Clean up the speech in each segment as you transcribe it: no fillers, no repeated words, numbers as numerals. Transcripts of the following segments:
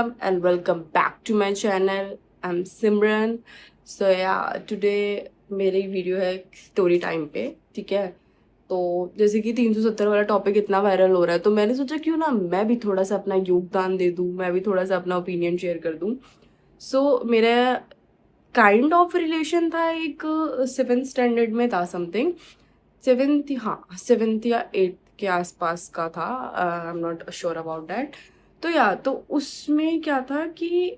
welcome and welcome back to my channel. I'm Simran. So yeah, today मेरी video है story time पे, ठीक है। तो जैसे कि 370 वाला टॉपिक इतना वायरल हो रहा है, तो मैंने सोचा क्यों ना मैं भी थोड़ा सा अपना योगदान दे दूँ, मैं भी थोड़ा सा अपना ओपिनियन शेयर कर दूँ। सो मेरा काइंड ऑफ रिलेशन था, एक 7th स्टैंडर्ड में था समथिंग, 7th, हाँ 7th या 8th के आसपास का था। I am not sure about that. तो या तो उसमें क्या था कि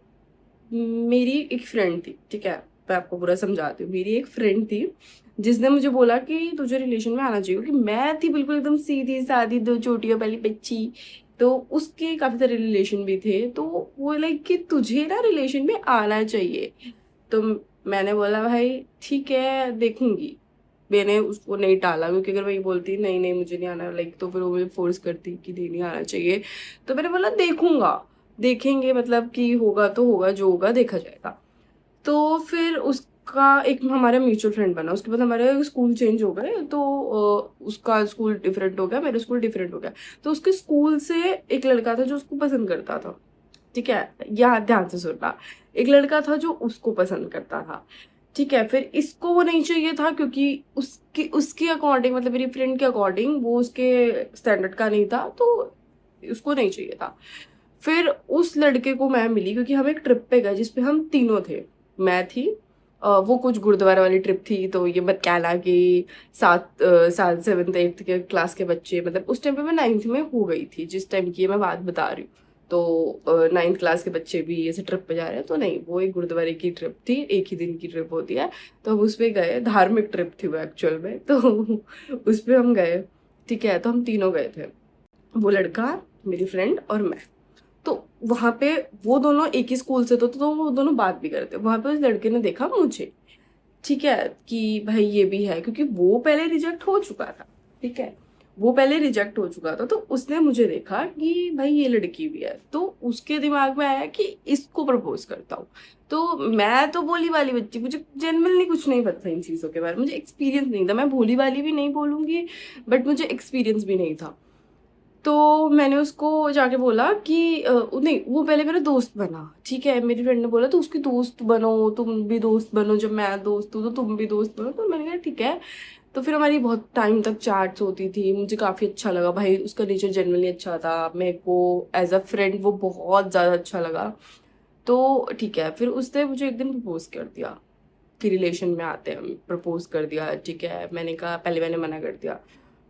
मेरी एक फ्रेंड थी, ठीक है। मैं आपको पूरा समझाती हूँ। मेरी एक फ्रेंड थी जिसने मुझे बोला कि तुझे रिलेशन में आना चाहिए, क्योंकि मैं थी बिल्कुल एकदम सीधी सादी, 2 चोटियों वाली बच्ची। तो उसके काफ़ी सारे रिलेशन भी थे, तो वो लाइक कि तुझे ना रिलेशन में आना चाहिए। तो मैंने बोला भाई ठीक है देखूंगी। मैंने उसको नहीं टाला, क्योंकि अगर मैं ये बोलती नहीं नहीं मुझे नहीं आना लाइक, तो फिर वो मुझे फोर्स करती कि नहीं आना चाहिए। तो मैंने बोला देखूंगा, देखेंगे, मतलब कि होगा तो होगा, जो होगा देखा जाएगा। तो फिर उसका एक हमारा म्यूचुअल फ्रेंड बना। उसके बाद हमारे स्कूल चेंज हो गए, तो उसका स्कूल डिफरेंट हो गया, मेरा स्कूल डिफरेंट हो गया। तो उसके स्कूल से एक लड़का था जो उसको पसंद करता था, ठीक है। यहाँ ध्यान से सुनना, एक लड़का था जो उसको पसंद करता था, ठीक है। फिर इसको वो नहीं चाहिए था, क्योंकि उसकी उसके अकॉर्डिंग, मतलब मेरी फ्रेंड के अकॉर्डिंग वो उसके स्टैंडर्ड का नहीं था, तो उसको नहीं चाहिए था। फिर उस लड़के को मैं मिली, क्योंकि हम एक ट्रिप पे गए जिसपे हम तीनों थे। मैं थी, वो कुछ गुरुद्वारा वाली ट्रिप थी, तो ये मत कहना कि 7th 8th के क्लास के बच्चे, मतलब उस टाइम पे मैं 9th में हो गई थी जिस टाइम की मैं बात बता रही हूँ। तो 9th क्लास के बच्चे भी ऐसे ट्रिप पे जा रहे हैं, तो नहीं, वो एक गुरुद्वारे की ट्रिप थी, एक ही दिन की ट्रिप होती है। तो हम उस पर गए, धार्मिक ट्रिप थी वो एक्चुअल में। तो उस पर हम गए, ठीक है। तो हम तीनों गए थे, वो लड़का, मेरी फ्रेंड और मैं। तो वहां पे वो दोनों एक ही स्कूल से तो वो दोनों बात भी करते। वहां पे उस लड़के ने देखा मुझे, ठीक है, कि भाई ये भी है, क्योंकि वो पहले रिजेक्ट हो चुका था, ठीक है। वो पहले रिजेक्ट हो चुका था, तो उसने मुझे देखा कि भाई ये लड़की भी है, तो उसके दिमाग में आया कि इसको प्रपोज करता हूँ। तो मैं तो भोली वाली बच्ची, मुझे जनरली कुछ नहीं पता था इन चीज़ों के बारे में, मुझे एक्सपीरियंस नहीं था। मैं भोली वाली भी नहीं बोलूंगी, बट मुझे एक्सपीरियंस भी नहीं था। तो मैंने उसको जाके बोला कि नहीं, वो पहले मेरा दोस्त बना, ठीक है। मेरी फ्रेंड ने बोला तो उसकी दोस्त बनो, तुम भी दोस्त बनो, जब मैं दोस्त हूँ तो तुम भी दोस्त बनो। तो मैंने कहा ठीक है। तो फिर हमारी बहुत टाइम तक चैट्स होती थी, मुझे काफ़ी अच्छा लगा भाई, उसका नेचर जनरली अच्छा था, मेरे को एज अ फ्रेंड वो बहुत ज़्यादा अच्छा लगा। तो ठीक है, फिर उसने मुझे एक दिन प्रपोज कर दिया कि रिलेशन में आते हैं, प्रपोज कर दिया, ठीक है। मैंने कहा, पहले मैंने मना कर दिया।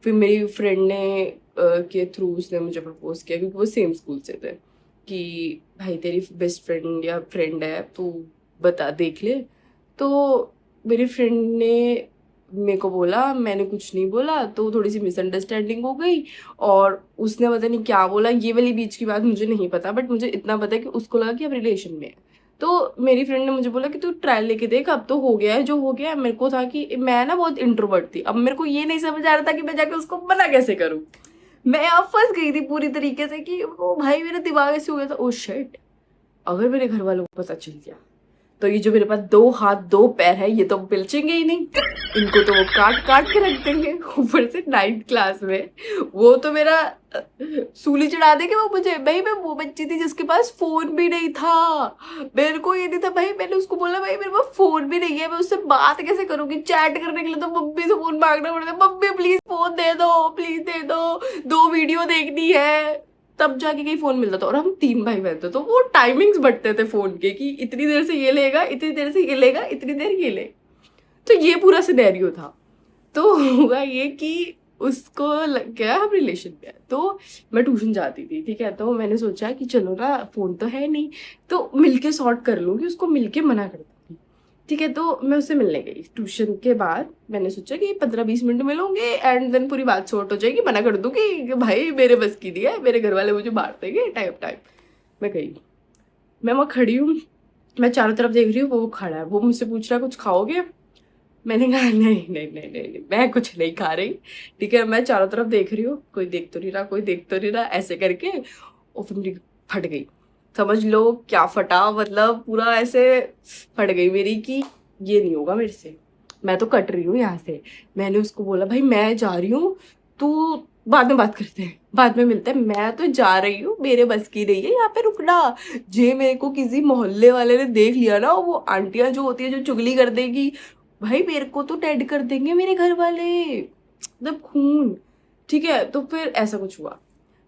फिर मेरी फ्रेंड ने के थ्रू उसने मुझे प्रपोज किया, क्योंकि वो सेम स्कूल से थे, कि भाई तेरी बेस्ट फ्रेंड या फ्रेंड है, तू बता देख ले। तो मेरी फ्रेंड ने मेरे को बोला, मैंने कुछ नहीं बोला, तो थोड़ी सी मिसअंडरस्टैंडिंग हो गई। और उसने पता नहीं क्या बोला, ये वाली बीच की बात मुझे नहीं पता, बट मुझे इतना पता है कि उसको लगा कि अब रिलेशन में है। तो मेरी फ्रेंड ने मुझे बोला कि तू ट्रायल लेके देख, अब तो हो गया है जो हो गया है। मेरे को था कि मैं ना बहुत इंट्रोवर्ट थी, अब मेरे को ये नहीं समझ आ रहा था कि मैं जाके उसको मना कैसे करूं। मैं अब फंस गई थी पूरी तरीके से कि ओ भाई, मेरा दिमाग ऐसे हो गया था, ओ शिट, अगर मेरे घर वालों को पता चल गया तो ये जो मेरे पास 2 हाथ 2 पैर है, ये तो बेलचेंगे ही नहीं, इनको तो वो काट काट के रख देंगे। ऊपर से 9th क्लास में वो तो मेरा सूली चढ़ा देंगे वो मुझे। भाई मैं वो बच्ची थी जिसके पास फोन भी नहीं था, मेरे को ये नहीं था भाई। मैंने उसको बोला भाई मेरे पास फोन भी नहीं है, मैं उससे बात कैसे करूंगी, चैट करने के लिए तो मम्मी से फोन मांगना पड़ता है, मम्मी प्लीज फोन दे दो, प्लीज दे दो, 2 वीडियो देखनी है, तब जाके कहीं फोन मिलता था। और हम 3 भाई बहन थे, तो वो टाइमिंग्स बढ़ते थे फोन के, कि इतनी देर से ये लेगा, इतनी देर से ये लेगा, इतनी देर ये ले। तो ये पूरा सिनेरियो था। तो हुआ ये कि उसको लग गया हम रिलेशन में हैं। तो मैं ट्यूशन जाती थी, ठीक है। तो मैंने सोचा कि चलो ना, फोन तो है नहीं, तो मिलके सॉर्ट कर लूंगी, उसको मिलके मना कर दूंगी, ठीक है। तो मैं उससे मिलने गई ट्यूशन के बाद। मैंने सोचा कि 15-20 मिनट मिलूंगे एंड देन पूरी बात सॉर्ट हो जाएगी, मना कर दूंगी कि भाई मेरे बस की नहीं है, मेरे घर वाले मुझे मार देंगे टाइम टाइम। मैं गई, मैं वहाँ खड़ी हूँ, मैं चारों तरफ देख रही हूँ, वो खड़ा है, वो मुझसे पूछ रहा है कुछ खाओगे। मैंने कहा नहीं नहीं नहीं नहीं नहीं, मैं कुछ नहीं खा रही, ठीक है। मैं चारों तरफ देख रही हूँ, कोई देख तो नहीं रहा, कोई देख तो नहीं रहा, ऐसे करके। और फिर मेरी फट गई, समझ लो क्या फटा, मतलब पूरा ऐसे फट गई मेरी कि ये नहीं होगा मेरे से, मैं तो कट रही हूँ यहाँ से। मैंने उसको बोला भाई मैं जा रही हूँ, तू बाद में बात करते हैं, बाद में मिलते हैं, मैं तो जा रही हूँ, मेरे बस की नहीं है यहाँ पे रुकना। जे मेरे को किसी मोहल्ले वाले ने देख लिया ना, वो आंटियां जो होती है जो चुगली कर देगी, भाई मेरे को तो डेड कर देंगे मेरे घर वाले, मतलब खून। ठीक है, तो फिर ऐसा कुछ हुआ।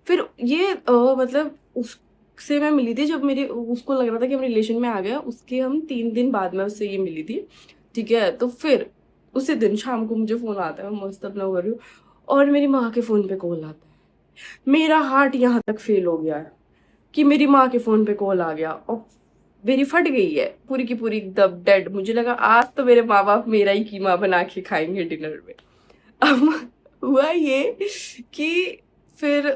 फिर ये मतलब उससे मैं मिली थी जब मेरी, उसको लग रहा था कि हम रिलेशन में आ गया, उसके हम 3 दिन बाद में उससे ये मिली थी। ठीक है, तो फिर उसी दिन शाम को मुझे फोन आता है, मैं मस्त अपना कर रही हूँ, और मेरी माँ के फोन पे कॉल आता है। मेरा हार्ट यहाँ तक फेल हो गया है कि मेरी माँ के फोन पे कॉल आ गया, और मेरी फट गई है पूरी की पूरी एकदम डेड। मुझे लगा आज तो मेरे माँ बाप मेरा ही कीमा बना के खाएंगे डिनर में। अब हुआ ये कि फिर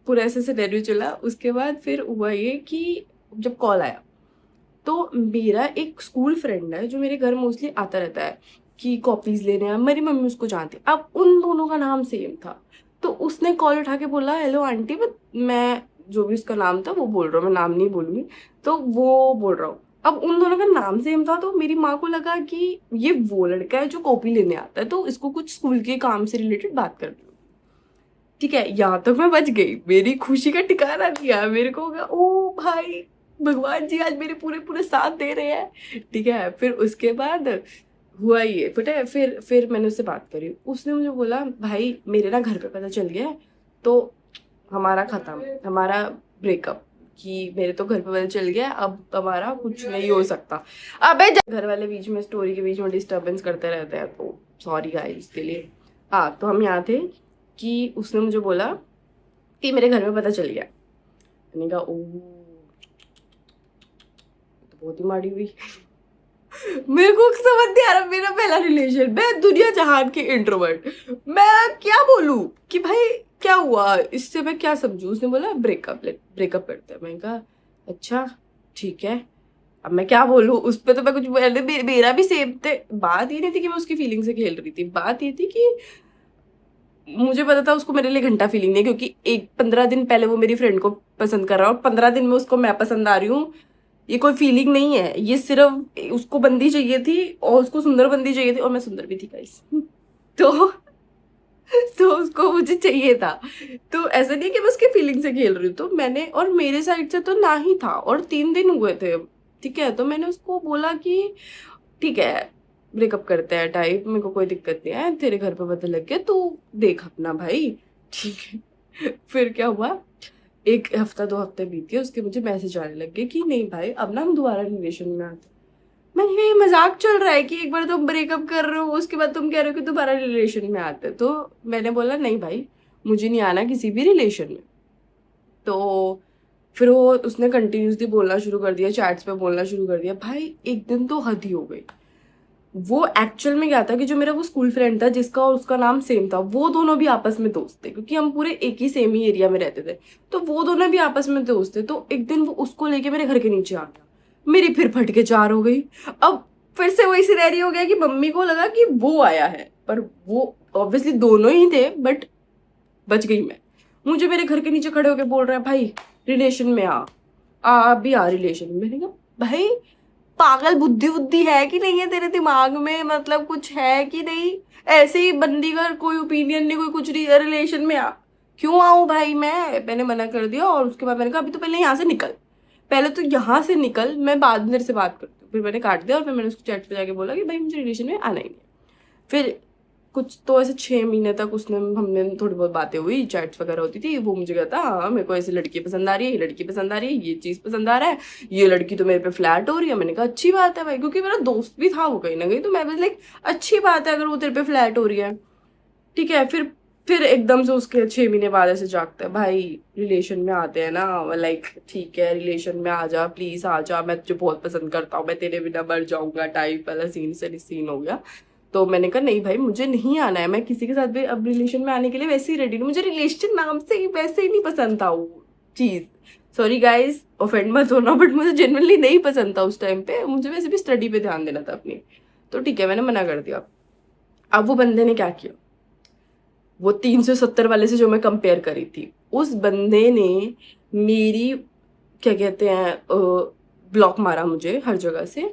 पूरा ऐसे सिनेरियो चला। उसके बाद फिर हुआ ये कि जब कॉल आया, तो मेरा एक स्कूल फ्रेंड है जो मेरे घर मोस्टली आता रहता है कि कॉपीज लेने आ, मेरी मम्मी उसको जानती। अब उन दोनों का नाम सेम था, तो उसने कॉल उठा के बोला, हेलो आंटी, मैं जो भी उसका नाम था वो बोल रहा हूँ, मैं नाम नहीं बोलूंगी, तो वो बोल रहा हूँ। अब उन दोनों का नाम सेम था, तो मेरी माँ को लगा कि ये वो लड़का है जो कॉपी लेने आता है, तो इसको कुछ स्कूल के काम से रिलेटेड बात कर रही हूँ। ठीक है, यहाँ तक मैं बच गई, मेरी खुशी का ठिकाना नहीं आया। मेरे को होगा ओ भाई, भगवान जी आज मेरे पूरे पूरे साथ दे रहे हैं। ठीक है, फिर उसके बाद हुआ ये, पता है, फिर मैंने उससे बात करी, उसने मुझे बोला, भाई मेरे ना घर पे पता चल गया है, तो हमारा खत्म, हमारा ब्रेकअप, कि मेरे तो घर पे पता चल गया, अब हमारा कुछ नहीं हो सकता। अबे घर वाले बीच में, स्टोरी के बीच में डिस्टर्बेंस करते रहते हैं, तो सॉरी गाइस के लिए। हाँ, तो हम यहाँ थे कि उसने मुझे बोला कि मेरे घर में पता चल गया। मैंने कहा ओ, तो बहुत ही माड़ी हुई। मेरे को समझ नहीं आ रहा, मेरा पहला रिलेशन, मैं दुनिया जहान की इंट्रोवर्ट, मैं क्या बोलूं कि भाई क्या हुआ, इससे मैं क्या समझू। उसने बोला ब्रेकअप करते हैं। मैंने कहा अच्छा ठीक है, अब मैं क्या बोलूं उस पे, तो मैं कुछ मेरा भी सेम थे। बात ये नहीं थी कि मैं उसकी फीलिंग से खेल रही थी, बात ये थी कि मुझे पता था उसको मेरे लिए घंटा फीलिंग नहीं है, क्योंकि 15 दिन पहले वो मेरी फ्रेंड को पसंद कर रहा है और 15 दिन में उसको मैं पसंद आ रही हूँ। ये कोई फीलिंग नहीं है, ये सिर्फ उसको बंदी चाहिए थी और उसको सुंदर बंदी चाहिए थी, और मैं सुंदर भी थी गाइस। तो तो उसको मुझे चाहिए था। तो ऐसा नहीं है कि मैं उसकी फीलिंग से खेल रही हूँ, तो मैंने, और मेरे साइड से तो ना ही था, और 3 दिन हुए थे। ठीक है, तो मैंने उसको बोला कि ठीक है ब्रेकअप करते हैं टाइप, मेरे को कोई दिक्कत नहीं है, तेरे घर पे पता लग गया, तू देख अपना भाई। ठीक है। फिर क्या हुआ, 1 हफ्ता 2 हफ्ते बीत गए, उसके मुझे मैसेज आने लग गए कि नहीं भाई अब ना हम दोबारा रिलेशन में आते। मैंने कहा ये मजाक चल रहा है कि एक बार तुम ब्रेकअप कर रहे हो, उसके बाद तुम कह रहे हो कि दोबारा रिलेशन में आते। तो मैंने बोला नहीं भाई, मुझे नहीं आना किसी भी रिलेशन में। तो फिर वो उसने कंटिन्यूसली बोलना शुरू कर दिया, चैट्स पे बोलना शुरू कर दिया। भाई एक दिन तो हद ही हो गई। वो एक्चुअल में क्या था कि जो मेरा वो स्कूल फ्रेंड था जिसका और उसका नाम सेम था, वो दोनों भी आपस में दोस्त थे, क्योंकि हम पूरे एक ही सेम ही एरिया में रहते थे। तो वो दोनों भी आपस में दोस्त थे। तो एक दिन वो उसको लेके मेरे घर के नीचे आ गया, मेरी फिर फट के 4 हो गई। अब फिर से वही सिनेरियो हो गया कि मम्मी को लगा कि वो आया है, पर वो ऑब्वियसली दोनों ही थे, बट बच गई मैं। मुझे मेरे घर के नीचे खड़े होके बोल रहा है, भाई रिलेशन में आ भी आ रिलेशन में। मैंने कहा भाई पागल, बुद्धि बुद्धि है कि नहीं है तेरे दिमाग में, मतलब कुछ है कि नहीं, ऐसे ही बंदी का कोई ओपिनियन नहीं, कोई कुछ नहीं, रिलेशन में आ। क्यों आऊं भाई, मैंने मना कर दिया। और उसके बाद मैंने कहा अभी तो पहले यहाँ से निकल, पहले तो यहाँ से निकल, मैं बाद में तेरे से बात करती हूँ। फिर मैंने काट दिया, और फिर मैंने उसको चैट पे जाके बोला कि भाई मुझे रिलेशन में आना ही नहीं है। फिर कुछ तो ऐसे 6 महीने तक उसने, हमने थोड़ी बहुत बातें हुई, चैट्स वगैरह होती थी। वो मुझे कहता हाँ मेरे को ऐसी लड़की पसंद आ रही है, ये लड़की पसंद आ रही है, ये चीज पसंद आ रहा है, ये लड़की तो मेरे पे फ्लैट हो रही है। मैंने कहा अच्छी बात है भाई, क्योंकि मेरा दोस्त भी था वो कहीं ना कहीं, तो मैं बस लाइक अच्छी बात है अगर वो तेरे पे फ्लैट हो रही है। ठीक है, फिर एकदम से उसके 6 महीने बाद ऐसे जागता है, भाई रिलेशन में आते हैं ना, लाइक ठीक है रिलेशन में आ जा, प्लीज आ जा, मैं तुझे बहुत पसंद करता हूँ, मैं तेरे बिना मर जाऊंगा टाइप वाला सीन हो गया। तो मैंने कहा नहीं भाई मुझे नहीं आना है, मैं किसी के साथ भी अब रिलेशन में आने के लिए वैसे ही रेडी हूँ, मुझे रिलेशन नाम से ही वैसे ही नहीं पसंद था वो चीज। सॉरी गाइज, ऑफेंड मत होना, बट मुझे जेन्युइनली नहीं पसंद था उस टाइम पे, मुझे वैसे भी स्टडी पे ध्यान देना था अपनी। तो ठीक है, मैंने मना कर दिया। अब वो बंदे ने क्या किया, वो 370 वाले से जो मैं कंपेयर करी थी, उस बंदे ने मेरी, क्या कहते हैं, ब्लॉक मारा मुझे हर जगह से।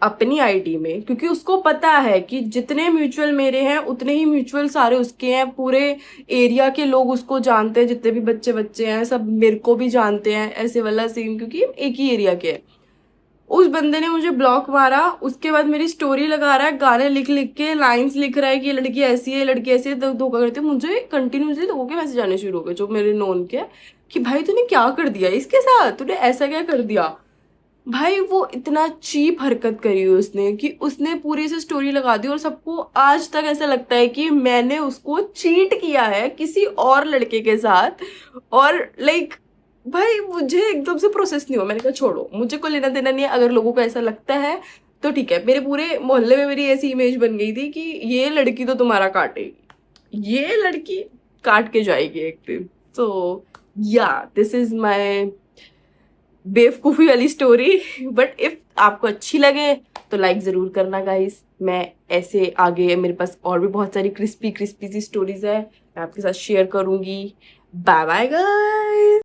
अपनी आईडी में, क्योंकि उसको पता है कि जितने म्यूचुअल मेरे हैं उतने ही म्यूचुअल सारे उसके हैं, पूरे एरिया के लोग उसको जानते हैं, जितने भी बच्चे बच्चे हैं सब मेरे को भी जानते हैं, ऐसे वाला सीन, क्योंकि एक ही एरिया के हैं। उस बंदे ने मुझे ब्लॉक मारा, उसके बाद मेरी स्टोरी लगा रहा है, गाने लिख लिख के लाइंस लिख रहा है कि ये लड़की ऐसी है, ये लड़की ऐसी है, धोखा करती है। मुझे कंटिन्यूसली लोगों के मैसेज आने शुरू हो गए जो मेरे नोन के, कि भाई तूने क्या कर दिया इसके साथ, तूने ऐसा क्या कर दिया। भाई वो इतना चीप हरकत करी उसने कि उसने पूरी से स्टोरी लगा दी, और सबको आज तक ऐसा लगता है कि मैंने उसको चीट किया है किसी और लड़के के साथ। और लाइक भाई मुझे एकदम से प्रोसेस नहीं हुआ, मैंने कहा छोड़ो, मुझे कोई लेना देना नहीं है, अगर लोगों को ऐसा लगता है तो ठीक है। मेरे पूरे मोहल्ले में मेरी ऐसी इमेज बन गई थी कि ये लड़की तो तुम्हारा काटेगी, ये लड़की काट के जाएगी एक दिन। तो या दिस इज माई बेवकूफ़ी वाली स्टोरी। बट इफ आपको अच्छी लगे तो लाइक ज़रूर करना गाइस। मैं ऐसे आगे मेरे पास और भी बहुत सारी क्रिस्पी क्रिस्पी सी स्टोरीज है, मैं आपके साथ शेयर करूंगी। Bye bye guys.